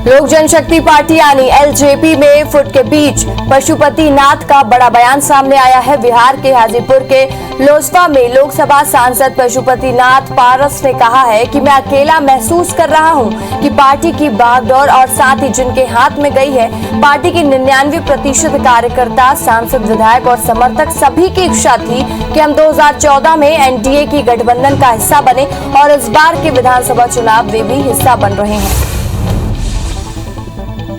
लोक जनशक्ति पार्टी यानी एलजेपी में फुट के बीच पशुपति नाथ का बड़ा बयान सामने आया है। बिहार के हाजीपुर के लोजपा में लोकसभा सांसद पशुपति नाथ पारस ने कहा है कि मैं अकेला महसूस कर रहा हूं कि पार्टी की बागडोर और साथ ही जिनके हाथ में गई है पार्टी की 99% कार्यकर्ता, सांसद, विधायक और समर्थक सभी की इच्छा थी कि हम 2014 में एनडीए की गठबंधन का हिस्सा बने और इस बार के विधानसभा चुनाव वे भी हिस्सा बन रहे हैं।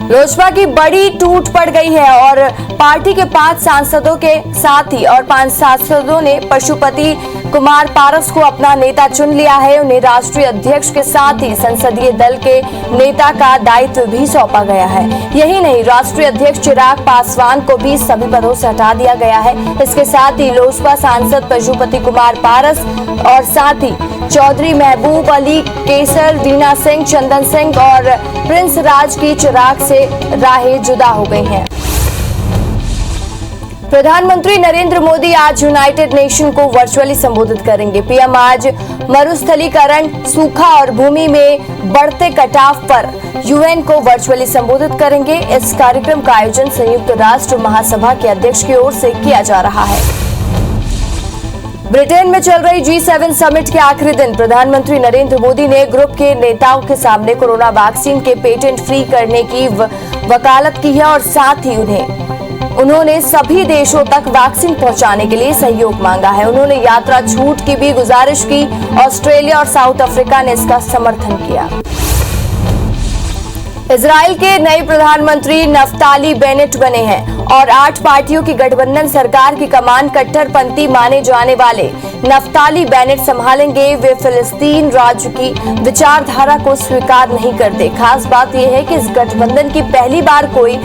लोजपा की बड़ी टूट पड़ गई है और पार्टी के 5 सांसदों के साथ ही और 5 सांसदों ने पशुपति कुमार पारस को अपना नेता चुन लिया है। उन्हें राष्ट्रीय अध्यक्ष के साथ ही संसदीय दल के नेता का दायित्व भी सौंपा गया है। यही नहीं, राष्ट्रीय अध्यक्ष चिराग पासवान को भी सभी पदों से हटा दिया गया है। इसके साथ ही लोजपा सांसद पशुपति कुमार पारस और साथ ही चौधरी महबूब अली, केसर, रीना सिंह, चंदन सिंह और प्रिंस राज की चिराग से राहें जुदा हो गई हैं। प्रधानमंत्री नरेंद्र मोदी आज यूनाइटेड नेशन को वर्चुअली संबोधित करेंगे। पीएम आज मरुस्थलीकरण, सूखा और भूमि में बढ़ते कटाव पर यूएन को वर्चुअली संबोधित करेंगे। इस कार्यक्रम का आयोजन संयुक्त राष्ट्र महासभा के अध्यक्ष की ओर से किया जा रहा है। ब्रिटेन में चल रही G7 समिट के आखिरी दिन प्रधानमंत्री नरेंद्र मोदी ने ग्रुप के नेताओं के सामने कोरोना वैक्सीन के पेटेंट फ्री करने की वकालत की है और साथ ही उन्होंने सभी देशों तक वैक्सीन पहुंचाने के लिए सहयोग मांगा है। उन्होंने यात्रा छूट की भी गुजारिश की। ऑस्ट्रेलिया और साउथ अफ्रीका ने इसका समर्थन किया। इजराइल के नए प्रधानमंत्री नफ्ताली बेनेट बने हैं और 8 पार्टियों की गठबंधन सरकार की कमान कट्टरपंथी माने जाने वाले नफ्ताली बेनेट संभालेंगे। वे फिलिस्तीन राज्य की विचारधारा को स्वीकार नहीं करते। खास बात यह है कि इस गठबंधन की पहली बार कोई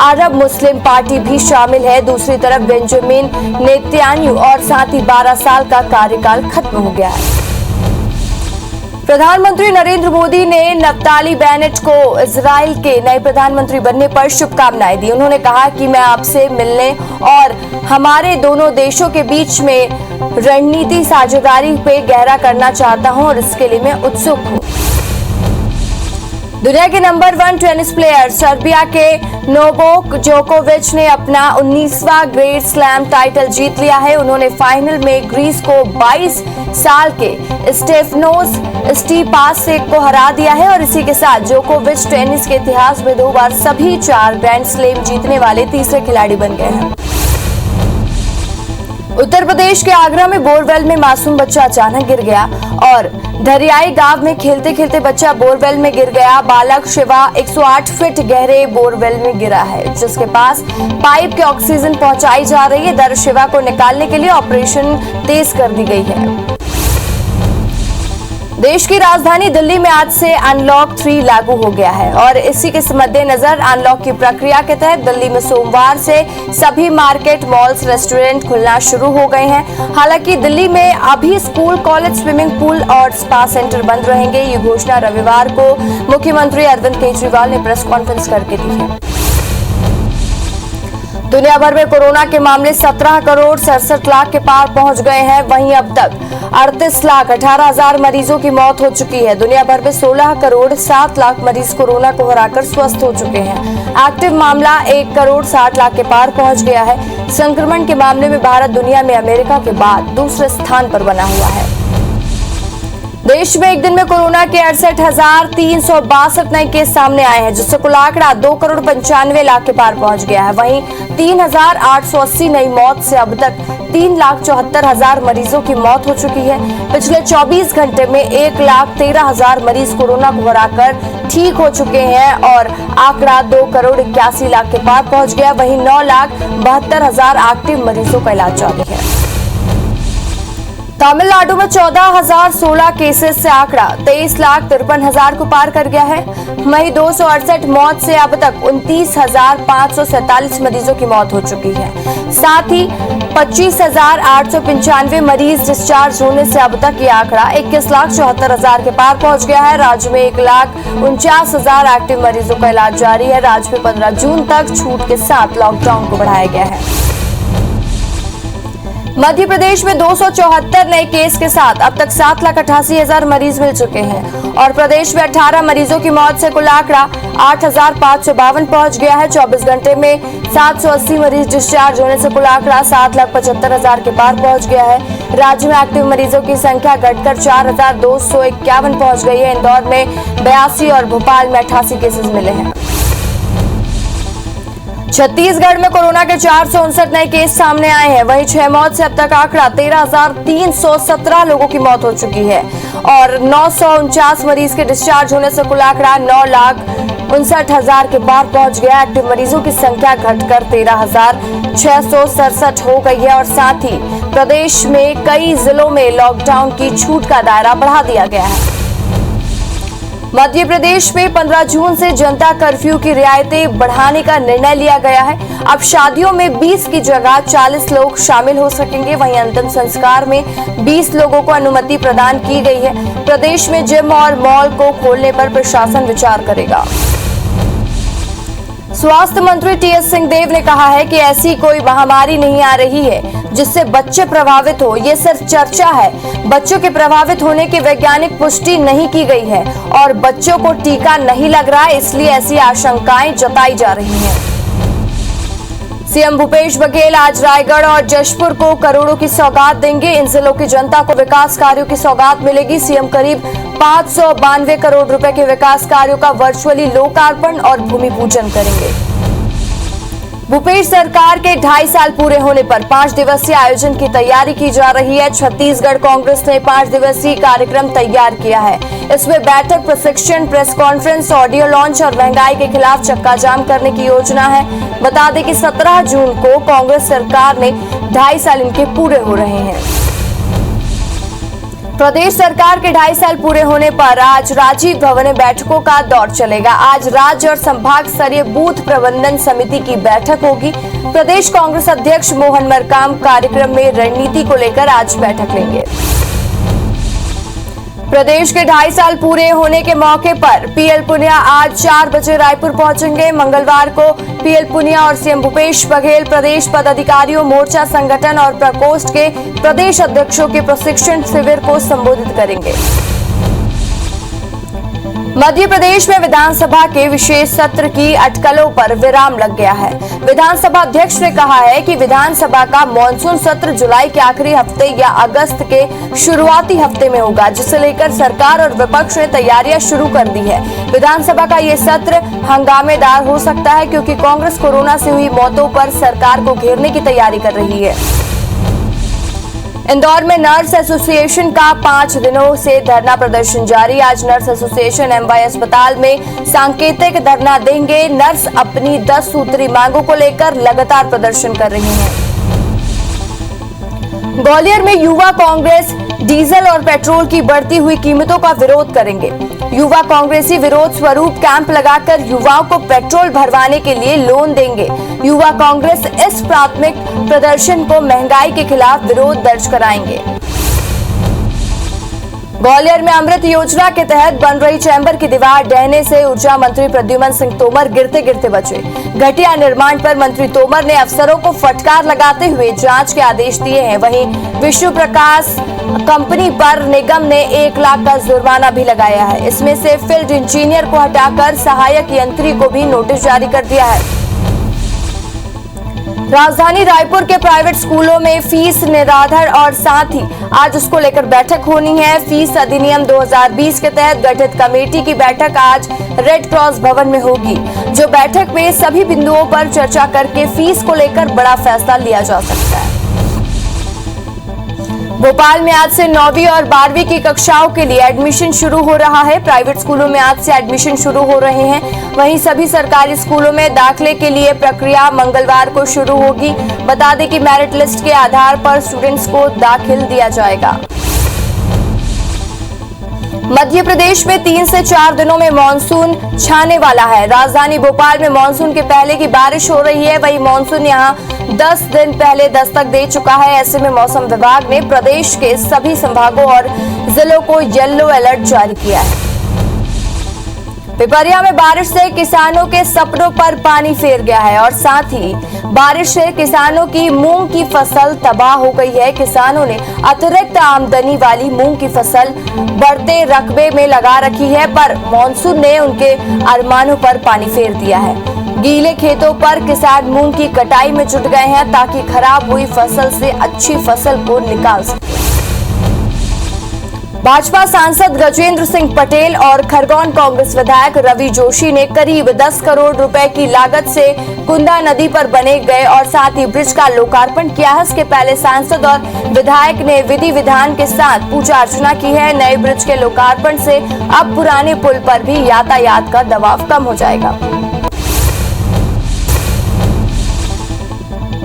अरब मुस्लिम पार्टी भी शामिल है। दूसरी तरफ बेंजामिन नेतन्याहू और साथ ही 12 साल का कार्यकाल खत्म हो गया है। प्रधानमंत्री नरेंद्र मोदी ने नफ्ताली बेनेट को इजराइल के नए प्रधानमंत्री बनने पर शुभकामनाएं दी। उन्होंने कहा कि मैं आपसे मिलने और हमारे दोनों देशों के बीच में रणनीति साझेदारी पे गहरा करना चाहता हूं और इसके लिए मैं उत्सुक हूं। दुनिया के नंबर 1 टेनिस प्लेयर सर्बिया के नोवाक जोकोविच ने अपना 19वां ग्रैंड स्लैम टाइटल जीत लिया है। उन्होंने फाइनल में ग्रीस को 22 साल के स्टेफनोस स्टीपास को हरा दिया है और इसी के साथ जोकोविच टेनिस के इतिहास में 2 बार सभी 4 ग्रैंड स्लैम जीतने वाले तीसरे खिलाड़ी बन गए हैं। उत्तर प्रदेश के आगरा में बोरवेल में मासूम बच्चा अचानक गिर गया और धरियाई गांव में खेलते खेलते बच्चा बोरवेल में गिर गया। बालक शिवा 108 फीट गहरे बोरवेल में गिरा है, जिसके पास पाइप के ऑक्सीजन पहुंचाई जा रही है। दर्द शिवा को निकालने के लिए ऑपरेशन तेज कर दी गई है। देश की राजधानी दिल्ली में आज से अनलॉक 3 लागू हो गया है और इसी के मद्देनजर अनलॉक की प्रक्रिया के तहत दिल्ली में सोमवार से सभी मार्केट, मॉल्स, रेस्टोरेंट खुलना शुरू हो गए हैं। हालांकि दिल्ली में अभी स्कूल, कॉलेज, स्विमिंग पूल और स्पा सेंटर बंद रहेंगे। ये घोषणा रविवार को मुख्यमंत्री अरविंद केजरीवाल ने प्रेस कॉन्फ्रेंस करके दी है। दुनिया भर में कोरोना के मामले 17 करोड़ 67 लाख के पार पहुंच गए हैं। वहीं अब तक 38 लाख 18 हजार मरीजों की मौत हो चुकी है। दुनिया भर में 16 करोड़ 7 लाख मरीज कोरोना को हराकर स्वस्थ हो चुके हैं। एक्टिव मामला 1 करोड़ 60 लाख के पार पहुंच गया है। संक्रमण के मामले में भारत दुनिया में अमेरिका के बाद दूसरे स्थान पर बना हुआ है। देश में एक दिन में कोरोना के 68,362 नए केस सामने आए हैं, जिससे कुल आंकड़ा 2 करोड़ 95 लाख के पार पहुंच गया है। वहीं 3,880 नई मौत से अब तक 3,74,000 मरीजों की मौत हो चुकी है। पिछले 24 घंटे में 1,13,000 मरीज कोरोना को हराकर ठीक हो चुके हैं और आंकड़ा 2 करोड़ 81 लाख के पार पहुंच गया। वहीं 9,72,000 एक्टिव मरीजों का इलाज जारी है। तमिलनाडु में 14,016 केसेस से आंकड़ा 23,53,000 को पार कर गया है। वहीं 268 मौत से अब तक 29,547 मरीजों की मौत हो चुकी है। साथ ही 25,895 मरीज डिस्चार्ज होने से अब तक ये आंकड़ा 21,74,000 के पार पहुंच गया है। राज्य में 1,49,000 एक्टिव मरीजों का इलाज जारी है। राज्य में 15 जून तक छूट के साथ लॉकडाउन को बढ़ाया गया है। मध्य प्रदेश में 274 नए केस के साथ अब तक 7,88,000 मरीज मिल चुके हैं और प्रदेश में 18 मरीजों की मौत से कुल आंकड़ा 8,552 पहुंच गया है। 24 घंटे में 780 मरीज डिस्चार्ज होने से कुल आंकड़ा 7,75,000 के पार पहुंच गया है। राज्य में एक्टिव मरीजों की संख्या घटकर 4,251 पहुंच गई है। इंदौर में 82 और भोपाल में 88 केसेस मिले हैं। छत्तीसगढ़ में कोरोना के 459 नए केस सामने आए हैं। वहीं 6 मौत से अब तक आंकड़ा 13,317 लोगों की मौत हो चुकी है और 949 मरीज के डिस्चार्ज होने से कुल आंकड़ा 9,59,000 के पार पहुंच गया। एक्टिव मरीजों की संख्या घटकर 13,667 हो गई है और साथ ही प्रदेश में कई जिलों में लॉकडाउन की छूट का दायरा बढ़ा दिया गया है। मध्य प्रदेश में 15 जून से जनता कर्फ्यू की रियायतें बढ़ाने का निर्णय लिया गया है। अब शादियों में 20 की जगह 40 लोग शामिल हो सकेंगे। वहीं अंतिम संस्कार में 20 लोगों को अनुमति प्रदान की गई है। प्रदेश में जिम और मॉल को खोलने पर प्रशासन विचार करेगा। स्वास्थ्य मंत्री टीएस सिंहदेव ने कहा है कि ऐसी कोई महामारी नहीं आ रही है जिससे बच्चे प्रभावित हो। ये सिर्फ चर्चा है। बच्चों के प्रभावित होने की वैज्ञानिक पुष्टि नहीं की गई है और बच्चों को टीका नहीं लग रहा है, इसलिए ऐसी आशंकाएं जताई जा रही हैं। सीएम भूपेश बघेल आज रायगढ़ और जशपुर को करोड़ों की सौगात देंगे। इन जिलों की जनता को विकास कार्यों की सौगात मिलेगी। सीएम करीब 592 करोड़ रुपए के विकास कार्यों का वर्चुअली लोकार्पण और भूमि पूजन करेंगे। भूपेश सरकार के 2.5 साल पूरे होने पर 5 दिवसीय आयोजन की तैयारी की जा रही है। छत्तीसगढ़ कांग्रेस ने 5 दिवसीय कार्यक्रम तैयार किया है। इसमें बैठक, प्रशिक्षण, प्रेस कॉन्फ्रेंस, ऑडियो लॉन्च और महंगाई के खिलाफ चक्का जाम करने की योजना है। बता दें कि 17 जून को कांग्रेस सरकार ने 2.5 साल इनके पूरे हो रहे हैं। प्रदेश सरकार के 2.5 साल पूरे होने पर आज राजीव भवन में बैठकों का दौर चलेगा। आज राज्य और संभाग स्तरीय बूथ प्रबंधन समिति की बैठक होगी। प्रदेश कांग्रेस अध्यक्ष मोहन मरकाम कार्यक्रम में रणनीति को लेकर आज बैठक लेंगे। प्रदेश के 2.5 साल पूरे होने के मौके पर पीएल पुनिया आज 4 बजे रायपुर पहुंचेंगे। मंगलवार को पीएल पुनिया और सीएम भूपेश बघेल प्रदेश पदाधिकारियों, मोर्चा संगठन और प्रकोष्ठ के प्रदेश अध्यक्षों के प्रशिक्षण शिविर को संबोधित करेंगे। मध्य प्रदेश में विधानसभा के विशेष सत्र की अटकलों पर विराम लग गया है। विधानसभा अध्यक्ष ने कहा है कि विधानसभा का मानसून सत्र जुलाई के आखिरी हफ्ते या अगस्त के शुरुआती हफ्ते में होगा, जिसे लेकर सरकार और विपक्ष ने तैयारियां शुरू कर दी है। विधानसभा का ये सत्र हंगामेदार हो सकता है क्योंकि कांग्रेस कोरोना से हुई मौतों पर सरकार को घेरने की तैयारी कर रही है। इंदौर में नर्स एसोसिएशन का 5 दिनों से धरना प्रदर्शन जारी। आज नर्स एसोसिएशन एमवाई अस्पताल में सांकेतिक धरना देंगे। नर्स अपनी 10 सूत्री मांगों को लेकर लगातार प्रदर्शन कर रही हैं। ग्वालियर में युवा कांग्रेस डीजल और पेट्रोल की बढ़ती हुई कीमतों का विरोध करेंगे। युवा कांग्रेसी विरोध स्वरूप कैंप लगाकर युवाओं को पेट्रोल भरवाने के लिए लोन देंगे। युवा कांग्रेस इस प्राथमिक प्रदर्शन को महंगाई के खिलाफ विरोध दर्ज कराएंगे। ग्वालियर में अमृत योजना के तहत बन रही चैम्बर की दीवार ढहने से ऊर्जा मंत्री प्रद्युमन सिंह तोमर गिरते गिरते बचे। घटिया निर्माण पर मंत्री तोमर ने अफसरों को फटकार लगाते हुए जांच के आदेश दिए हैं। वहीं विष्णु प्रकाश कंपनी पर निगम ने 1 लाख का जुर्माना भी लगाया है। इसमें से फील्ड इंजीनियर को हटाकर सहायक यंत्री को भी नोटिस जारी कर दिया है। राजधानी रायपुर के प्राइवेट स्कूलों में फीस निराधार और साथ ही आज उसको लेकर बैठक होनी है। फीस अधिनियम 2020 के तहत गठित कमेटी की बैठक आज रेड क्रॉस भवन में होगी, जो बैठक में सभी बिंदुओं पर चर्चा करके फीस को लेकर बड़ा फैसला लिया जा सकता है। भोपाल में आज से 9वीं और 12वीं की कक्षाओं के लिए एडमिशन शुरू हो रहा है। प्राइवेट स्कूलों में आज से एडमिशन शुरू हो रहे हैं। वहीं सभी सरकारी स्कूलों में दाखिले के लिए प्रक्रिया मंगलवार को शुरू होगी। बता दें कि मेरिट लिस्ट के आधार पर स्टूडेंट्स को दाखिल दिया जाएगा। मध्य प्रदेश में 3 से 4 दिनों में मानसून छाने वाला है। राजधानी भोपाल में मानसून के पहले की बारिश हो रही है। वहीं मानसून यहां 10 दिन पहले दस्तक दे चुका है। ऐसे में मौसम विभाग ने प्रदेश के सभी संभागों और जिलों को येलो अलर्ट जारी किया है। पिपरिया में बारिश से किसानों के सपनों पर पानी फेर गया है और साथ ही बारिश से किसानों की मूंग की फसल तबाह हो गई है। किसानों ने अतिरिक्त आमदनी वाली मूंग की फसल बढ़ते रकबे में लगा रखी है, पर मानसून ने उनके अरमानों पर पानी फेर दिया है। गीले खेतों पर किसान मूंग की कटाई में जुट गए हैं ताकि खराब हुई फसल से अच्छी फसल को निकाल सके। भाजपा सांसद गजेंद्र सिंह पटेल और खरगोन कांग्रेस विधायक रवि जोशी ने करीब 10 करोड़ रुपए की लागत से कुंदा नदी पर बने गए और साथ ही ब्रिज का लोकार्पण किया है। इसके पहले सांसद और विधायक ने विधि विधान के साथ पूजा अर्चना की है। नए ब्रिज के लोकार्पण से अब पुराने पुल पर भी यातायात का दबाव कम हो जाएगा।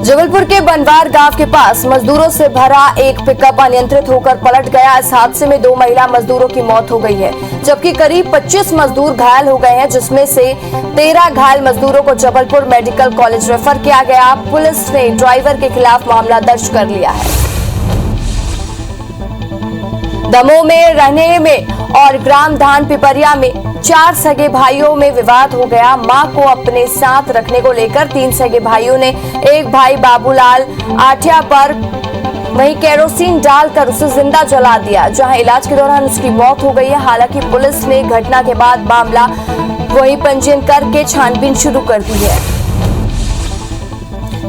जबलपुर के बनवार गांव के पास मजदूरों से भरा एक पिकअप अनियंत्रित होकर पलट गया। इस हादसे में 2 महिला मजदूरों की मौत हो गई है, जबकि करीब 25 मजदूर घायल हो गए हैं, जिसमें से 13 घायल मजदूरों को जबलपुर मेडिकल कॉलेज रेफर किया गया। पुलिस ने ड्राइवर के खिलाफ मामला दर्ज कर लिया है। दमोह में रहने में और ग्राम धान पिपरिया में 4 सगे भाइयों में विवाद हो गया। मां को अपने साथ रखने को लेकर 3 सगे भाइयों ने एक भाई बाबूलाल आठिया पर वहीं केरोसिन डालकर उसे जिंदा जला दिया, जहां इलाज के दौरान उसकी मौत हो गई है। हालांकि पुलिस ने घटना के बाद मामला वहीं पंजीयन करके छानबीन शुरू कर दी है।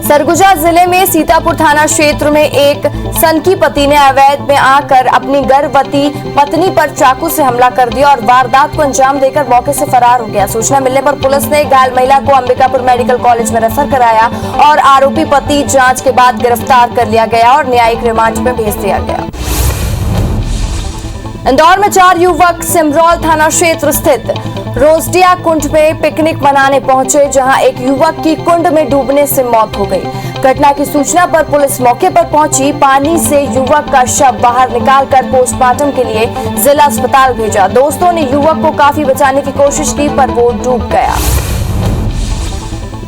सरगुजा जिले में सीतापुर थाना क्षेत्र में एक सनकी पति ने अवैध में आकर अपनी गर्भवती पत्नी पर चाकू से हमला कर दिया और वारदात को अंजाम देकर मौके से फरार हो गया। सूचना मिलने पर पुलिस ने घायल महिला को अंबिकापुर मेडिकल कॉलेज में रेफर कराया और आरोपी पति जांच के बाद गिरफ्तार कर लिया गया और न्यायिक रिमांड में भेज दिया गया। इंदौर में 4 युवक सिमरौल थाना क्षेत्र स्थित रोजडिया कुंड में पिकनिक मनाने पहुंचे, जहां एक युवक की कुंड में डूबने से मौत हो गई। घटना की सूचना पर पुलिस मौके पर पहुंची। पानी से युवक का शव बाहर निकालकर पोस्टमार्टम के लिए जिला अस्पताल भेजा। दोस्तों ने युवक को काफी बचाने की कोशिश की, पर वो डूब गया।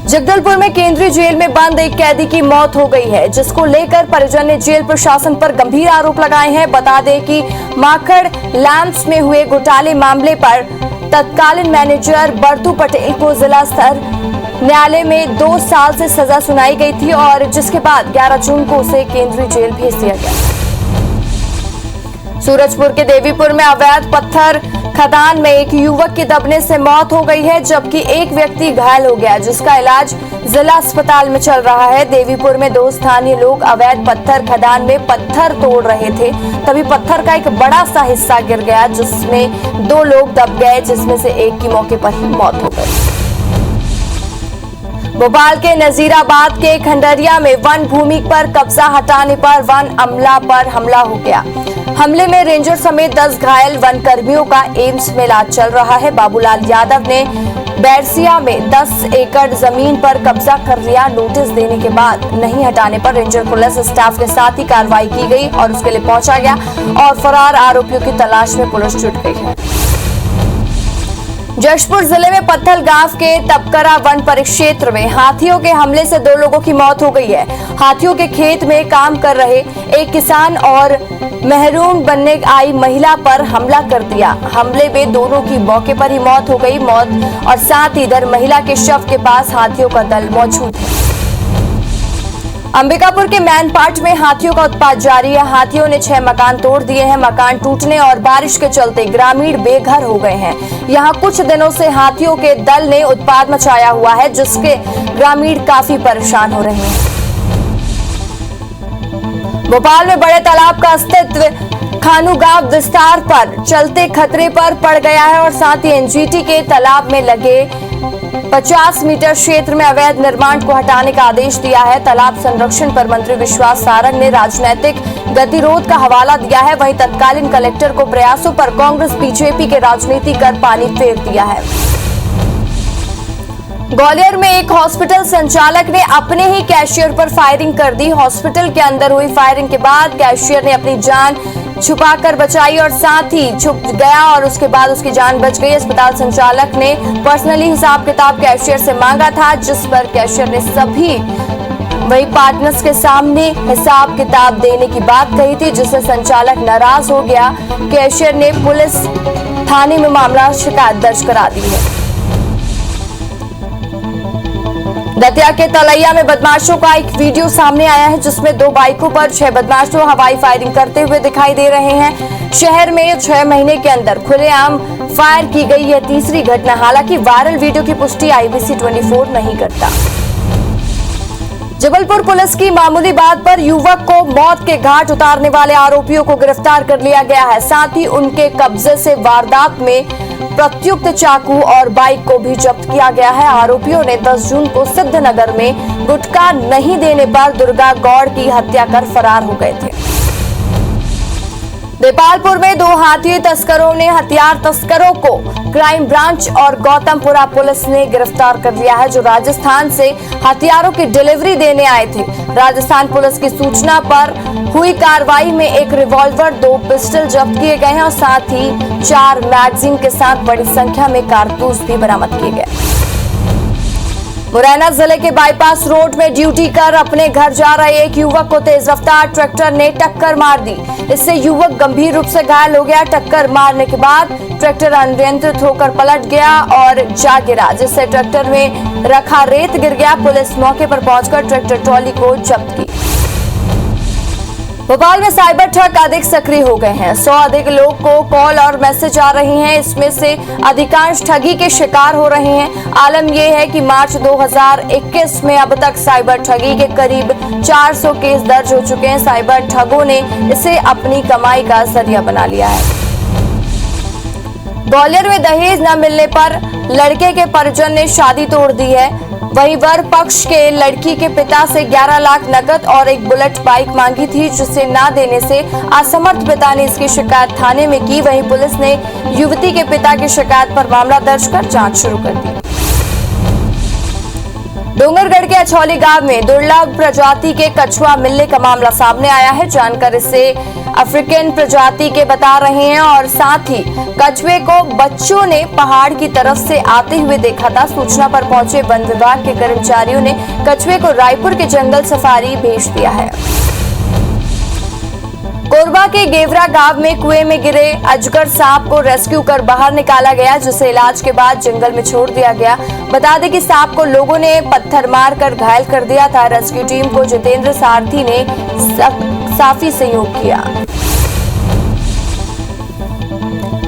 जगदलपुर में केंद्रीय जेल में बंद एक कैदी की मौत हो गई है, जिसको लेकर परिजन ने जेल प्रशासन पर गंभीर आरोप लगाए हैं। बता दें कि माखड़ लैंप्स में हुए घोटाले मामले पर तत्कालीन मैनेजर बर्तू पटेल को जिला स्तर न्यायालय में 2 साल से सजा सुनाई गई थी और जिसके बाद 11 जून को उसे केंद्रीय जेल भेज दिया गया। सूरजपुर के देवीपुर में अवैध पत्थर खदान में एक युवक की दबने से मौत हो गई है, जबकि एक व्यक्ति घायल हो गया, जिसका इलाज जिला अस्पताल में चल रहा है। देवीपुर में 2 स्थानीय लोग अवैध पत्थर खदान में पत्थर तोड़ रहे थे, तभी पत्थर का एक बड़ा सा हिस्सा गिर गया, जिसमें 2 लोग दब गए, जिसमें से एक की मौके पर ही मौत हो गई। भोपाल के नजीराबाद के खंडरिया में वन भूमि पर कब्जा हटाने पर वन अमला पर हमला हो गया। हमले में रेंजर समेत 10 घायल वन कर्मियों का एम्स में इलाज चल रहा है। बाबूलाल यादव ने बैरसिया में 10 एकड़ जमीन पर कब्जा कर लिया। नोटिस देने के बाद नहीं हटाने पर रेंजर पुलिस स्टाफ के साथ ही कार्रवाई की गई और उसके लिए पहुंचा गया और फरार आरोपियों की तलाश में पुलिस जुट गई है। जशपुर जिले में पत्थल गांव के तपकरा वन परिक्षेत्र में हाथियों के हमले से 2 लोगों की मौत हो गई है। हाथियों के खेत में काम कर रहे एक किसान और महरूम बनने आई महिला पर हमला कर दिया। हमले में दोनों की मौके पर ही मौत हो गई। मौत और साथ ही इधर महिला के शव के पास हाथियों का दल मौजूद है। अंबिकापुर के मैनपाट में हाथियों का उत्पात जारी है। हाथियों ने 6 मकान तोड़ दिए हैं। मकान टूटने और बारिश के चलते ग्रामीण बेघर हो गए हैं। यहां कुछ दिनों से हाथियों के दल ने उत्पात मचाया हुआ है, जिसके ग्रामीण काफी परेशान हो रहे हैं। भोपाल में बड़े तालाब का अस्तित्व खानू गांव विस्तार पर चलते खतरे पर पड़ गया है और साथ ही एनजीटी के तालाब में लगे 50 मीटर क्षेत्र में अवैध निर्माण को हटाने का आदेश दिया है। तालाब संरक्षण पर मंत्री विश्वास सारंग ने राजनीतिक गतिरोध का हवाला दिया है। वहीं तत्कालीन कलेक्टर को प्रयासों पर कांग्रेस बीजेपी के राजनीति कर पानी फेर दिया है। ग्वालियर में एक हॉस्पिटल संचालक ने अपने ही कैशियर पर फायरिंग कर दी। हॉस्पिटल के अंदर हुई फायरिंग के बाद कैशियर ने अपनी जान छुपाकर बचाई और साथ ही छुप गया और उसके बाद उसकी जान बच गई। अस्पताल संचालक ने पर्सनली हिसाब किताब कैशियर से मांगा था, जिस पर कैशियर ने सभी वही पार्टनर्स के सामने हिसाब किताब देने की बात कही थी, जिससे संचालक नाराज हो गया। कैशियर ने पुलिस थाने में मामला शिकायत दर्ज करा दी है। दतिया के तलैया में बदमाशों का एक वीडियो सामने आया है, जिसमें 2 बाइकों पर 6 बदमाशों हवाई फायरिंग करते हुए दिखाई दे रहे हैं। शहर में 6 महीने के अंदर खुलेआम फायर की गई यह तीसरी घटना। हालांकि वायरल वीडियो की पुष्टि IBC 24 नहीं करता। जबलपुर पुलिस की मामूली बात पर युवक को मौत के घाट उतारने वाले आरोपियों को गिरफ्तार कर लिया गया है। साथ ही उनके कब्जे से वारदात में प्रत्युक्त चाकू और बाइक को भी जब्त किया गया है। आरोपियों ने 10 जून को सिद्धनगर में गुटखा नहीं देने पर दुर्गा गौड़ की हत्या कर फरार हो गए थे। देपालपुर में 2 हाथी तस्करों ने हथियार तस्करों को क्राइम ब्रांच और गौतमपुरा पुलिस ने गिरफ्तार कर लिया है, जो राजस्थान से हथियारों की डिलीवरी देने आए थे। राजस्थान पुलिस की सूचना पर हुई कार्रवाई में एक रिवॉल्वर, 2 पिस्टल जब्त किए गए हैं और साथ ही 4 मैगजीन के साथ बड़ी संख्या में कारतूस भी बरामद किए गए। मुरैना जिले के बाईपास रोड में ड्यूटी कर अपने घर जा रहे एक युवक को तेज रफ्तार ट्रैक्टर ने टक्कर मार दी। इससे युवक गंभीर रूप से घायल हो गया। टक्कर मारने के बाद ट्रैक्टर अनियंत्रित होकर पलट गया और जा गिरा, जिससे ट्रैक्टर में रखा रेत गिर गया। पुलिस मौके पर पहुंचकर ट्रैक्टर ट्रॉली को जब्त की। भोपाल में साइबर ठग अधिक सक्रिय हो गए हैं। 100 अधिक लोग को कॉल और मैसेज आ रही हैं। इसमें से अधिकांश ठगी के शिकार हो रहे हैं। आलम यह है कि मार्च 2021 में अब तक साइबर ठगी के करीब 400 केस दर्ज हो चुके हैं। साइबर ठगों ने इसे अपनी कमाई का जरिया बना लिया है। ग्वालियर में दहेज न मिलने पर लड़के के परिजन ने शादी तोड़ दी है। वहीं वर पक्ष के लड़की के पिता से 11 लाख नकद और एक बुलेट बाइक मांगी थी, जिसे ना देने से असमर्थ पिता ने इसकी शिकायत थाने में की। वहीं पुलिस ने युवती के पिता की शिकायत पर मामला दर्ज कर जांच शुरू कर दी। डोंगरगढ़ के अछौली गांव में दुर्लभ प्रजाति के कछुआ मिलने का मामला सामने आया है। जानकर इसे अफ्रीकन प्रजाति के बता रहे हैं और साथ ही कछुए को बच्चों ने पहाड़ की तरफ से आते हुए देखा था। सूचना पर पहुंचे वन विभाग के कर्मचारियों ने कछुए को रायपुर के जंगल सफारी भेज दिया है। कोरबा के गेवरा गांव में कुएं में गिरे अजगर सांप को रेस्क्यू कर बाहर निकाला गया, जिसे इलाज के बाद जंगल में छोड़ दिया गया। बता दें कि सांप को लोगों ने पत्थर मारकर घायल कर दिया था। रेस्क्यू टीम को जितेंद्र सारथी ने काफी सहयोग किया।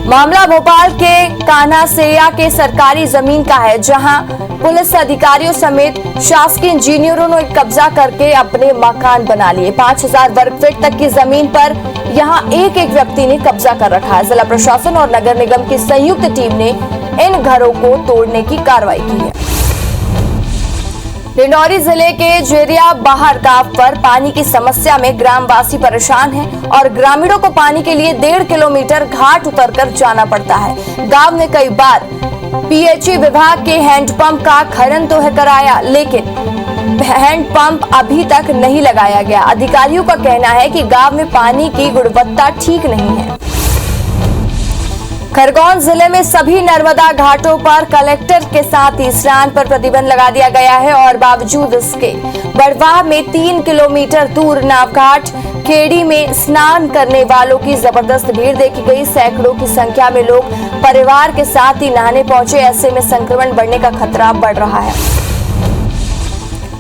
मामला भोपाल के कान्हासेया के सरकारी जमीन का है, जहां पुलिस अधिकारियों समेत शासकीय इंजीनियरों ने कब्जा करके अपने मकान बना लिए। 5000 वर्ग फीट तक की जमीन पर यहां एक व्यक्ति ने कब्जा कर रखा है। जिला प्रशासन और नगर निगम की संयुक्त टीम ने इन घरों को तोड़ने की कार्रवाई की है। डिंडौरी जिले के जेरिया बाहर गांव पर पानी की समस्या में ग्रामवासी परेशान हैं और ग्रामीणों को पानी के लिए 1.5 किलोमीटर घाट उतरकर जाना पड़ता है। गांव ने कई बार PHE विभाग के हैंडपंप का खनन तो है कराया, लेकिन हैंडपंप अभी तक नहीं लगाया गया। अधिकारियों का कहना है कि गांव में पानी की गुणवत्ता ठीक नहीं है। खरगोन जिले में सभी नर्मदा घाटों पर कलेक्टर के साथ ही स्नान पर प्रतिबंध लगा दिया गया है और बावजूद इसके बड़वाह में 3 किलोमीटर दूर नावघाट खेड़ी में स्नान करने वालों की जबरदस्त भीड़ देखी गई। सैकड़ों की संख्या में लोग परिवार के साथ ही नहाने पहुंचे। ऐसे में संक्रमण बढ़ने का खतरा बढ़ रहा है।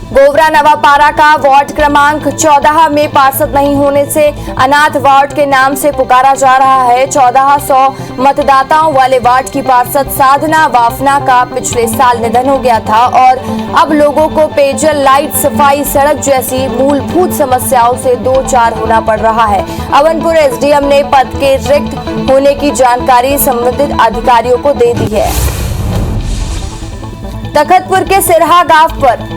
गोवरा नवापारा का वार्ड क्रमांक 14 में पार्षद नहीं होने से अनाथ वार्ड के नाम से पुकारा जा रहा है। 1400 मतदाताओं वाले वार्ड की पार्षद साधना वाफना का पिछले साल निधन हो गया था और अब लोगों को पेयजल, लाइट, सफाई, सड़क जैसी मूलभूत समस्याओं से दो चार होना पड़ रहा है। अवनपुर SDM ने पद के रिक्त होने की जानकारी संबंधित अधिकारियों को दे दी है। तखतपुर के सिरहा गांव पर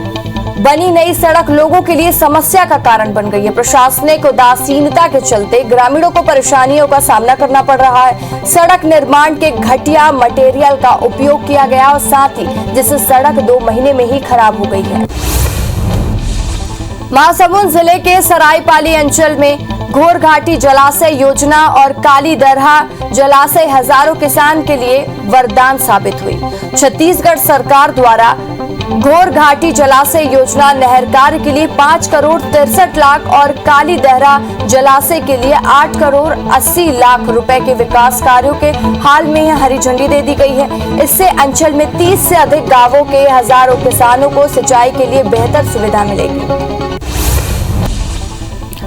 बनी नई सड़क लोगों के लिए समस्या का कारण बन गई है। प्रशासनिक उदासीनता के चलते ग्रामीणों को परेशानियों का सामना करना पड़ रहा है। सड़क निर्माण के घटिया मटेरियल का उपयोग किया गया और साथ ही जिससे सड़क 2 महीने में ही खराब हो गई है। महासमुंद जिले के सरायपाली अंचल में घोरघाटी जलाशय योजना और काली दरहा जलाशय हजारों किसान के लिए वरदान साबित हुई। छत्तीसगढ़ सरकार द्वारा घोरघाटी जलाशय योजना नहर कार्य के लिए 5 करोड़ 63 लाख और काली दहरा जलाशय के लिए 8 करोड़ 80 लाख रुपए के विकास कार्यों के हाल में हरी झंडी दे दी गई है। इससे अंचल में 30 से अधिक गांवों के हजारों किसानों को सिंचाई के लिए बेहतर सुविधा मिलेगी।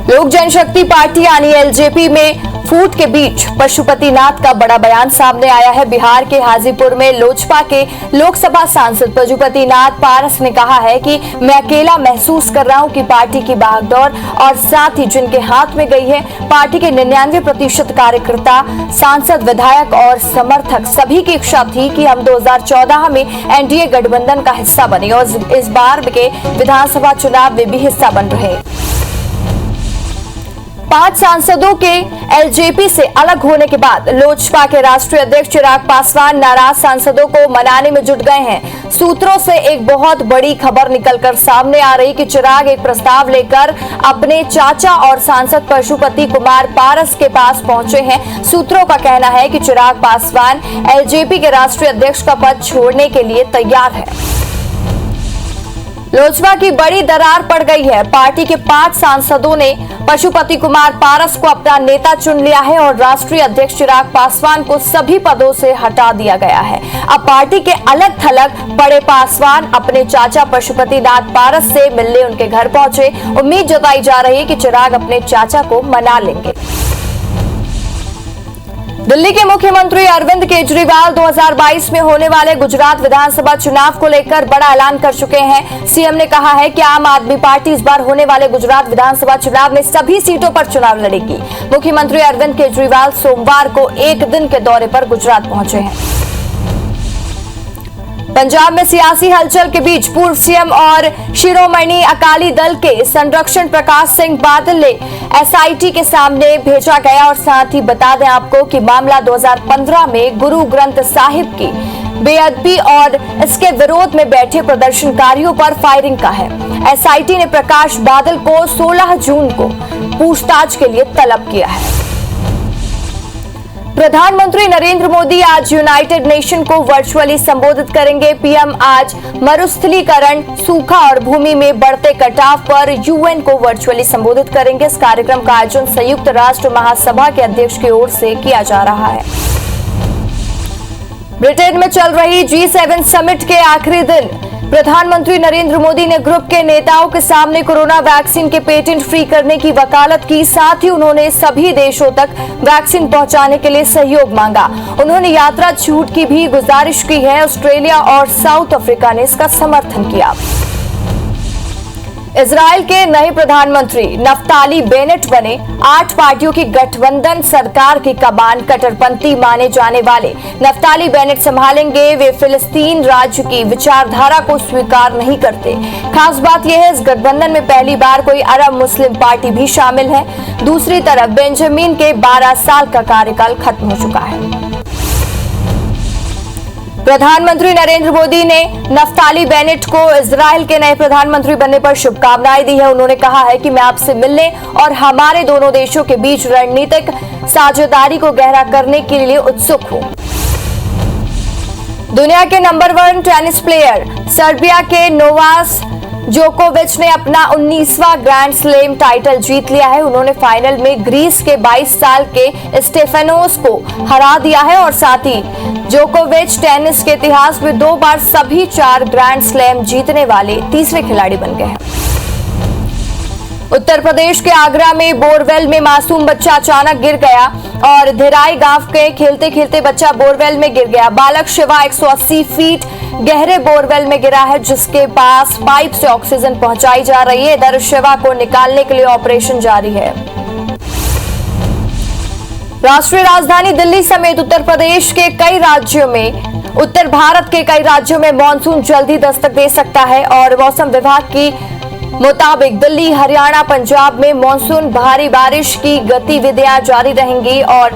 लोक जनशक्ति पार्टी यानी एलजेपी में फूट के बीच पशुपतिनाथ का बड़ा बयान सामने आया है। बिहार के हाजीपुर में लोजपा के लोकसभा सांसद पशुपतिनाथ पारस ने कहा है कि मैं अकेला महसूस कर रहा हूं कि पार्टी की भागदौड़ और साथ ही जिनके हाथ में गई है पार्टी के 99% कार्यकर्ता, सांसद, विधायक और समर्थक सभी की इच्छा थी कि हम 2014 में एनडीए गठबंधन का हिस्सा बने और इस बार के विधानसभा चुनाव में भी हिस्सा बन रहे। 5 सांसदों के एलजेपी से अलग होने के बाद लोजपा के राष्ट्रीय अध्यक्ष चिराग पासवान नाराज सांसदों को मनाने में जुट गए हैं। सूत्रों से एक बहुत बड़ी खबर निकलकर सामने आ रही कि चिराग एक प्रस्ताव लेकर अपने चाचा और सांसद पशुपति कुमार पारस के पास पहुंचे हैं। सूत्रों का कहना है कि चिराग पासवान एलजेपी के राष्ट्रीय अध्यक्ष का पद छोड़ने के लिए तैयार है। लोजपा की बड़ी दरार पड़ गई है। पार्टी के 5 सांसदों ने पशुपति कुमार पारस को अपना नेता चुन लिया है और राष्ट्रीय अध्यक्ष चिराग पासवान को सभी पदों से हटा दिया गया है। अब पार्टी के अलग थलग पड़े पासवान अपने चाचा पशुपतिनाथ पारस से मिलने उनके घर पहुंचे। उम्मीद जताई जा रही है कि चिराग अपने चाचा को मना लेंगे। दिल्ली के मुख्यमंत्री अरविंद केजरीवाल 2022 में होने वाले गुजरात विधानसभा चुनाव को लेकर बड़ा ऐलान कर चुके हैं। सीएम ने कहा है कि आम आदमी पार्टी इस बार होने वाले गुजरात विधानसभा चुनाव में सभी सीटों पर चुनाव लड़ेगी। मुख्यमंत्री अरविंद केजरीवाल सोमवार को एक दिन के दौरे पर गुजरात पहुंचे हैं। पंजाब में सियासी हलचल के बीच पूर्व सीएम और शिरोमणि अकाली दल के संरक्षण प्रकाश सिंह बादल ने एसआईटी के सामने भेजा गया और साथ ही बता दें आपको कि मामला 2015 में गुरु ग्रंथ साहिब की बेअदबी और इसके विरोध में बैठे प्रदर्शनकारियों पर फायरिंग का है। एसआईटी ने प्रकाश बादल को 16 जून को पूछताछ के लिए तलब किया है। प्रधानमंत्री नरेंद्र मोदी आज यूनाइटेड नेशन को वर्चुअली संबोधित करेंगे। पीएम आज मरुस्थलीकरण, सूखा और भूमि में बढ़ते कटाव पर यूएन को वर्चुअली संबोधित करेंगे। इस कार्यक्रम का आयोजन संयुक्त राष्ट्र महासभा के अध्यक्ष की ओर से किया जा रहा है। ब्रिटेन में चल रही G7 समिट के आखिरी दिन प्रधानमंत्री नरेंद्र मोदी ने ग्रुप के नेताओं के सामने कोरोना वैक्सीन के पेटेंट फ्री करने की वकालत की। साथ ही उन्होंने सभी देशों तक वैक्सीन पहुंचाने के लिए सहयोग मांगा। उन्होंने यात्रा छूट की भी गुजारिश की है। ऑस्ट्रेलिया और साउथ अफ्रीका ने इसका समर्थन किया। इजराइल के नए प्रधानमंत्री नफ्ताली बेनेट बने। 8 पार्टियों की गठबंधन सरकार की कमान कट्टरपंथी माने जाने वाले नफ्ताली बेनेट संभालेंगे। वे फिलिस्तीन राज्य की विचारधारा को स्वीकार नहीं करते। खास बात यह है इस गठबंधन में पहली बार कोई अरब मुस्लिम पार्टी भी शामिल है। दूसरी तरफ बेंजामिन के 12 साल का कार्यकाल खत्म हो चुका है। प्रधानमंत्री नरेंद्र मोदी ने नफ्ताली बेनेट को इजराइल के नए प्रधानमंत्री बनने पर शुभकामनाएं दी है। उन्होंने कहा है कि मैं आपसे मिलने और हमारे दोनों देशों के बीच रणनीतिक साझेदारी को गहरा करने के लिए उत्सुक हूं। दुनिया के नंबर 1 टेनिस प्लेयर सर्बिया के नोवाक जोकोविच ने अपना 19वां ग्रैंड स्लैम टाइटल जीत लिया है। उन्होंने फाइनल में ग्रीस के 22 साल के स्टेफेनोस को हरा दिया है और साथ ही जोकोविच टेनिस के इतिहास में 2 बार सभी 4 ग्रैंड स्लैम जीतने वाले तीसरे खिलाड़ी बन गए हैं। उत्तर प्रदेश के आगरा में बोरवेल में मासूम बच्चा अचानक गिर गया और धिराई गांव के खेलते खेलते बच्चा बोरवेल में गिर गया। बालक शिवा 180 फीट गहरे बोरवेल में गिरा है जिसके पास पाइप से ऑक्सीजन पहुंचाई जा रही है। इधर शिवा को निकालने के लिए ऑपरेशन जारी है। राष्ट्रीय राजधानी दिल्ली समेत उत्तर प्रदेश के कई राज्यों में उत्तर भारत के कई राज्यों में मानसून जल्दी दस्तक दे सकता है और मौसम विभाग की मुताबिक दिल्ली, हरियाणा, पंजाब में मानसून भारी बारिश की गतिविधियां जारी रहेंगी और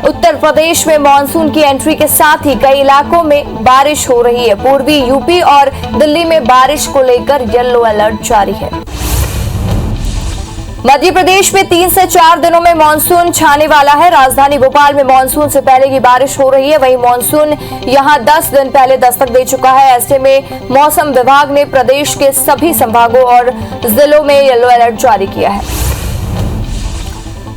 उत्तर प्रदेश में मानसून की एंट्री के साथ ही कई इलाकों में बारिश हो रही है। पूर्वी यूपी और दिल्ली में बारिश को लेकर येलो अलर्ट जारी है। मध्य प्रदेश में 3 से 4 दिनों में मानसून छाने वाला है। राजधानी भोपाल में मानसून से पहले की बारिश हो रही है। वहीं मानसून यहां 10 दिन पहले दस्तक दे चुका है। ऐसे में मौसम विभाग ने प्रदेश के सभी संभागों और जिलों में येलो अलर्ट जारी किया है।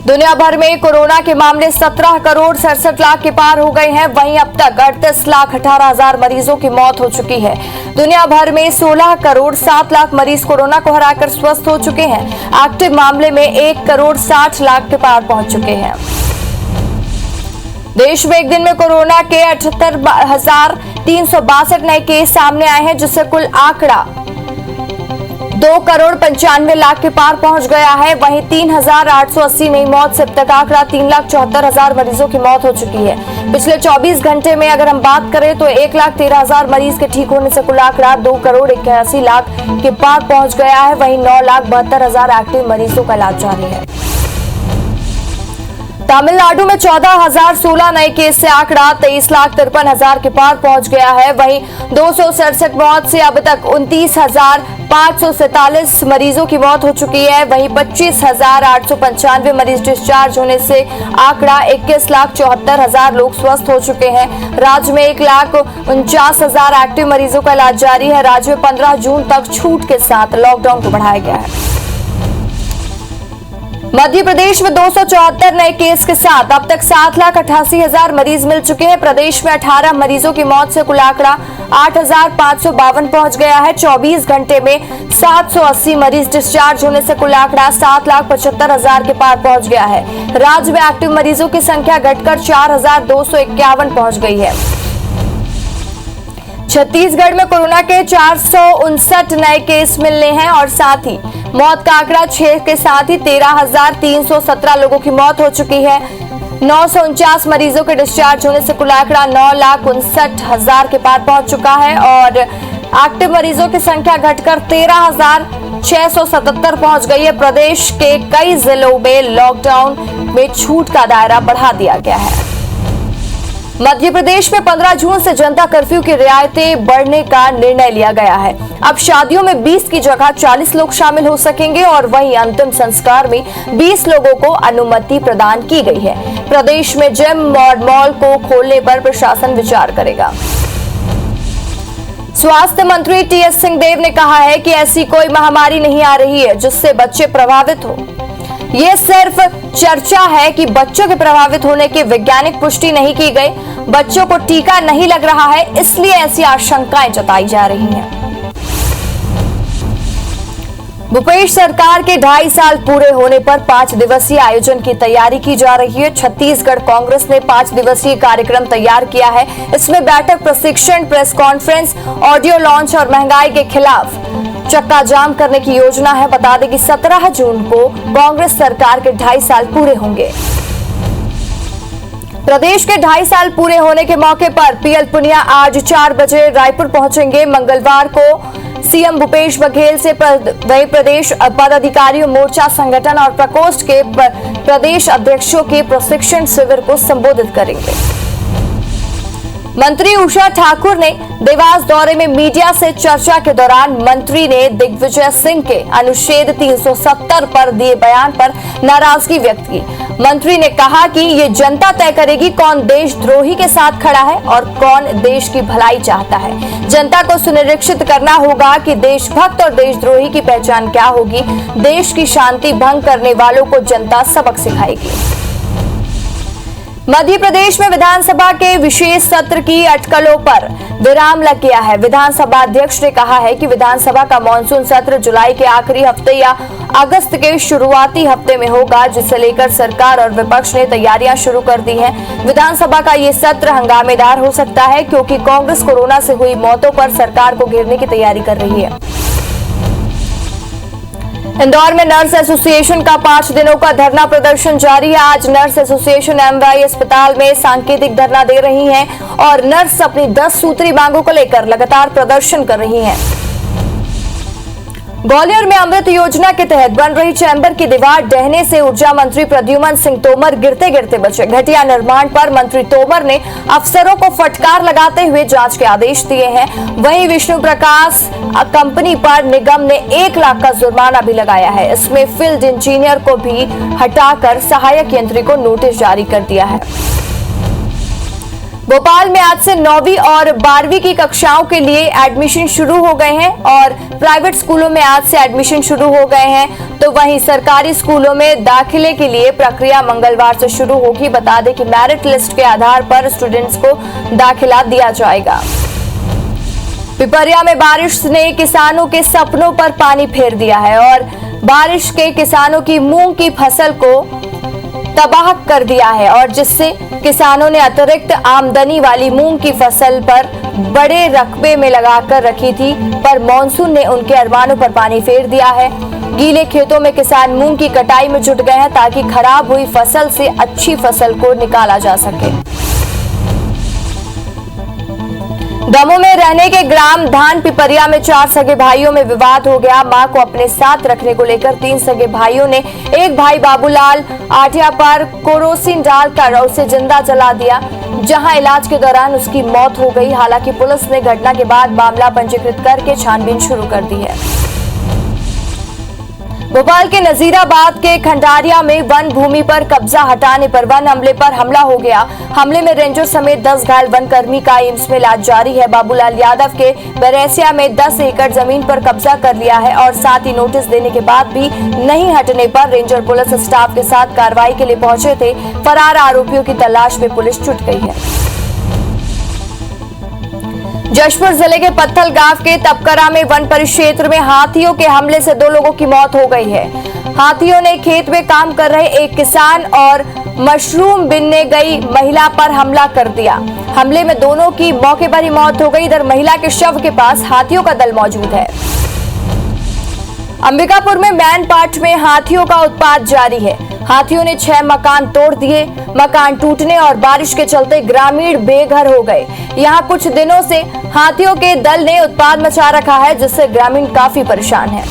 दुनिया भर में कोरोना के मामले 17 करोड़ 67 लाख के पार हो गए हैं। वहीं अब तक 38 लाख 18 हजार मरीजों की मौत हो चुकी है। दुनिया भर में 16 करोड़ 7 लाख मरीज कोरोना को हराकर स्वस्थ हो चुके हैं। एक्टिव मामले में 1 करोड़ 60 लाख के पार पहुंच चुके हैं। देश में एक दिन में कोरोना के 78,362 नए केस सामने आए हैं, जिससे कुल आंकड़ा 2 करोड़ 95 लाख के पार पहुंच गया है। वहीं 3,880 नई मौत से अब तक आंकड़ा 3,74,000 मरीजों की मौत हो चुकी है। पिछले 24 घंटे में अगर हम बात करें तो 1,13,000 मरीज के ठीक होने से कुल आंकड़ा 2 करोड़ 81 लाख के पार पहुंच गया है। वहीं 9,72,000 एक्टिव मरीजों का इलाज जारी है। तमिलनाडु में 14,016 नए केस से आंकड़ा 23,53,000 के पार पहुंच गया है। वहीं 267 मौत से अब तक 29,547 मरीजों की मौत हो चुकी है। वहीं 25,895 मरीज डिस्चार्ज होने से आंकड़ा 21,74,000 लोग स्वस्थ हो चुके हैं। राज्य में 1,49,000 एक्टिव मरीजों का इलाज जारी है। राज्य में 15 जून तक छूट के साथ लॉकडाउन को बढ़ाया गया है। मध्य प्रदेश में 274 नए केस के साथ अब तक 7,88,000 मरीज मिल चुके हैं। प्रदेश में 18 मरीजों की मौत से कुल आंकड़ा 8,552 पहुंच गया है। 24 घंटे में 780 मरीज डिस्चार्ज होने से कुल आंकड़ा 7,75,000 के पार पहुंच गया है। राज्य में एक्टिव मरीजों की संख्या घटकर 4,251 पहुंच गई है। छत्तीसगढ़ में कोरोना के 459 नए केस मिलने हैं और साथ ही मौत का आंकड़ा 6 के साथ ही 13,317 लोगों की मौत हो चुकी है। 949 मरीजों के डिस्चार्ज होने से कुल आंकड़ा 9,59,000 के पार पहुंच चुका है और एक्टिव मरीजों की संख्या घटकर 13,677 पहुंच गई है। प्रदेश के कई जिलों में लॉकडाउन में छूट का दायरा बढ़ा दिया गया है। मध्य प्रदेश में 15 जून से जनता कर्फ्यू की रियायतें बढ़ने का निर्णय लिया गया है। अब शादियों में 20 की जगह 40 लोग शामिल हो सकेंगे और वहीं अंतिम संस्कार में 20 लोगों को अनुमति प्रदान की गई है। प्रदेश में जिम और मॉल को खोलने पर प्रशासन विचार करेगा। स्वास्थ्य मंत्री टीएस सिंहदेव ने कहा है कि ऐसी कोई महामारी नहीं आ रही है जिससे बच्चे प्रभावित हो। ये सिर्फ चर्चा है कि बच्चों के प्रभावित होने की वैज्ञानिक पुष्टि नहीं की गई। बच्चों को टीका नहीं लग रहा है, इसलिए ऐसी आशंकाएं जताई जा रही हैं। भूपेश सरकार के 2.5 साल पूरे होने पर 5 दिवसीय आयोजन की तैयारी की जा रही है। छत्तीसगढ़ कांग्रेस ने 5 दिवसीय कार्यक्रम तैयार किया है। इसमें बैठक, प्रशिक्षण, प्रेस कॉन्फ्रेंस, ऑडियो लॉन्च और महंगाई के खिलाफ चक्का जाम करने की योजना है। बता दें कि 17 जून को कांग्रेस सरकार के 2.5 साल पूरे होंगे। प्रदेश के 2.5 साल पूरे होने के मौके पर पीएल पुनिया आज 4 बजे रायपुर पहुंचेंगे। मंगलवार को सीएम भूपेश बघेल से वही प्रदेश पदाधिकारियों, मोर्चा संगठन और प्रकोष्ठ के प्रदेश अध्यक्षों के प्रशिक्षण शिविर को संबोधित करेंगे। मंत्री उषा ठाकुर ने देवास दौरे में मीडिया से चर्चा के दौरान मंत्री ने दिग्विजय सिंह के अनुच्छेद 370 पर दिए बयान पर नाराजगी व्यक्त की। मंत्री ने कहा कि ये जनता तय करेगी कौन देशद्रोही के साथ खड़ा है और कौन देश की भलाई चाहता है। जनता को सुनिश्चित करना होगा कि देशभक्त और देशद्रोही की पहचान क्या होगी। देश की शांति भंग करने वालों को जनता सबक सिखाएगी। मध्य प्रदेश में विधानसभा के विशेष सत्र की अटकलों पर विराम लग गया है। विधानसभा अध्यक्ष ने कहा है कि विधानसभा का मानसून सत्र जुलाई के आखिरी हफ्ते या अगस्त के शुरुआती हफ्ते में होगा, जिसे लेकर सरकार और विपक्ष ने तैयारियां शुरू कर दी हैं। विधानसभा का ये सत्र हंगामेदार हो सकता है क्योंकि कांग्रेस कोरोना से हुई मौतों पर सरकार को घेरने की तैयारी कर रही है। इंदौर में नर्स एसोसिएशन का 5 दिनों का धरना प्रदर्शन जारी है। आज नर्स एसोसिएशन एमवाई अस्पताल में सांकेतिक धरना दे रही हैं और नर्स अपनी 10 सूत्री मांगों को लेकर लगातार प्रदर्शन कर रही हैं। ग्वालियर में अमृत योजना के तहत बन रही चैम्बर की दीवार ढहने से ऊर्जा मंत्री प्रद्युमन सिंह तोमर गिरते गिरते बचे। घटिया निर्माण पर मंत्री तोमर ने अफसरों को फटकार लगाते हुए जांच के आदेश दिए हैं। वहीं विष्णु प्रकाश कंपनी पर निगम ने 1 लाख का जुर्माना भी लगाया है। इसमें फील्ड इंजीनियर को भी हटाकर सहायक यंत्री को नोटिस जारी कर दिया है। भोपाल में आज से 9वीं और 12वीं की कक्षाओं के लिए एडमिशन शुरू हो गए हैं और प्राइवेट स्कूलों में आज से एडमिशन शुरू हो गए हैं, तो वहीं सरकारी स्कूलों में दाखिले के लिए प्रक्रिया मंगलवार से शुरू होगी। बता दें कि मेरिट लिस्ट के आधार पर स्टूडेंट्स को दाखिला दिया जाएगा। पिपरिया में बारिश ने किसानों के सपनों पर पानी फेर दिया है और बारिश के किसानों की मूंग की फसल को तबाह कर दिया है और जिससे किसानों ने अतिरिक्त आमदनी वाली मूंग की फसल पर बड़े रकबे में लगाकर रखी थी, पर मानसून ने उनके अरमानों पर पानी फेर दिया है। गीले खेतों में किसान मूंग की कटाई में जुट गए हैं ताकि खराब हुई फसल से अच्छी फसल को निकाला जा सके। दमोह में रहने के ग्राम धान पिपरिया में 4 सगे भाइयों में विवाद हो गया। मां को अपने साथ रखने को लेकर 3 सगे भाइयों ने एक भाई बाबूलाल आठिया पर केरोसिन डालकर उसे जिंदा जला दिया, जहां इलाज के दौरान उसकी मौत हो गई। हालांकि पुलिस ने घटना के बाद मामला पंजीकृत करके छानबीन शुरू कर दी है। भोपाल के नजीराबाद के खंडारिया में वन भूमि पर कब्जा हटाने पर वन अमले पर हमला हो गया। हमले में रेंजर समेत 10 घायल वन कर्मी का एम्स में इलाज जारी है। बाबूलाल यादव के बरेसिया में 10 एकड़ जमीन पर कब्जा कर लिया है और साथ ही नोटिस देने के बाद भी नहीं हटने पर रेंजर पुलिस स्टाफ के साथ कार्रवाई के लिए पहुंचे थे। फरार आरोपियों की तलाश में पुलिस जुट गई है। जशपुर जिले के पत्थल गांव के तपकरा में वन परिक्षेत्र में हाथियों के हमले से 2 लोगों की मौत हो गई है। हाथियों ने खेत में काम कर रहे एक किसान और मशरूम बीनने गई महिला पर हमला कर दिया। हमले में दोनों की मौके पर ही मौत हो गई। इधर महिला के शव के पास हाथियों का दल मौजूद है। अंबिकापुर में मैनपाट में हाथियों का उत्पात जारी है। हाथियों ने 6 मकान तोड़ दिए। मकान टूटने और बारिश के चलते ग्रामीण बेघर हो गए। यहां कुछ दिनों से हाथियों के दल ने उत्पात मचा रखा है, जिससे ग्रामीण काफी परेशान हैं।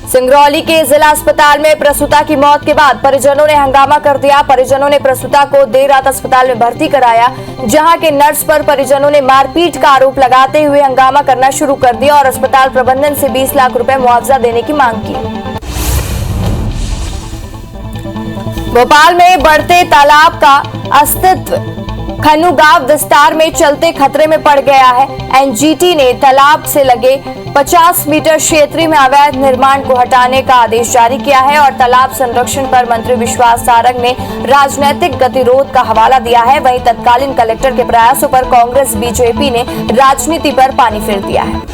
सिंगरौली के जिला अस्पताल में प्रसूता की मौत के बाद परिजनों ने हंगामा कर दिया। परिजनों ने प्रसूता को देर रात अस्पताल में भर्ती कराया, जहां के नर्स पर परिजनों ने मारपीट का आरोप लगाते हुए हंगामा करना शुरू कर दिया और अस्पताल प्रबंधन से 20 लाख रुपए मुआवजा देने की मांग की। भोपाल में बढ़ते तालाब का अस्तित्व खन्नू गांव विस्तार में चलते खतरे में पड़ गया है। एनजीटी ने तालाब से लगे 50 मीटर क्षेत्र में अवैध निर्माण को हटाने का आदेश जारी किया है और तालाब संरक्षण पर मंत्री विश्वास सारंग ने राजनीतिक गतिरोध का हवाला दिया है। वहीं तत्कालीन कलेक्टर के प्रयासों पर कांग्रेस बीजेपी ने राजनीति पर पानी फेर दिया है।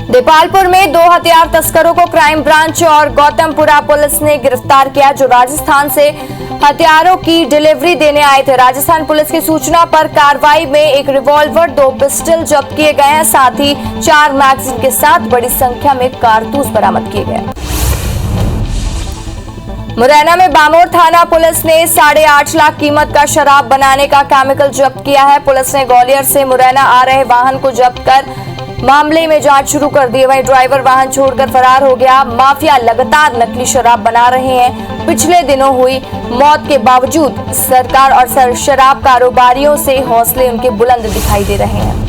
देपालपुर में 2 हथियार तस्करों को क्राइम ब्रांच और गौतमपुरा पुलिस ने गिरफ्तार किया, जो राजस्थान से हथियारों की डिलीवरी देने आए थे। राजस्थान पुलिस की सूचना पर कार्रवाई में एक रिवॉल्वर, 2 पिस्टल जब्त किए गए हैं। साथ ही 4 मैगजीन के साथ बड़ी संख्या में कारतूस बरामद किए गए। मुरैना में बामोर थाना पुलिस ने 8.5 लाख कीमत का शराब बनाने का केमिकल जब्त किया है। पुलिस ने ग्वालियर से मुरैना आ रहे वाहन को जब्त कर मामले में जांच शुरू कर दी। वहीं ड्राइवर वाहन छोड़कर फरार हो गया। माफिया लगातार नकली शराब बना रहे हैं। पिछले दिनों हुई मौत के बावजूद सरकार और शराब कारोबारियों से हौसले उनके बुलंद दिखाई दे रहे हैं।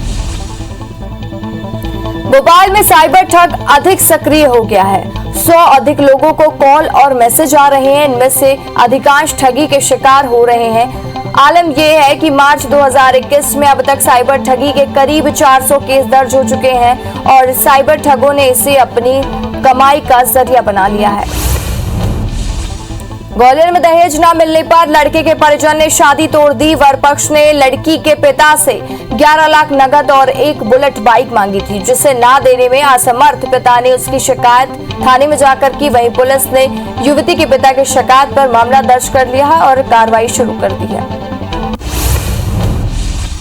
भोपाल में साइबर ठग अधिक सक्रिय हो गया है। 100 अधिक लोगों को कॉल और मैसेज आ रहे हैं। इनमें से अधिकांश ठगी के शिकार हो रहे हैं। आलम यह है कि मार्च 2021 में अब तक साइबर ठगी के करीब 400 केस दर्ज हो चुके हैं और साइबर ठगों ने इसे अपनी कमाई का जरिया बना लिया है। ग्वालियर में दहेज न मिलने पर लड़के के परिजन ने शादी तोड़ दी। वर पक्ष ने लड़की के पिता से 11 लाख नगद और एक बुलेट बाइक मांगी थी, जिसे ना देने में असमर्थ पिता ने उसकी शिकायत थाने में जाकर की। वहीं पुलिस ने युवती के पिता की शिकायत पर मामला दर्ज कर लिया है और कार्रवाई शुरू कर दी है।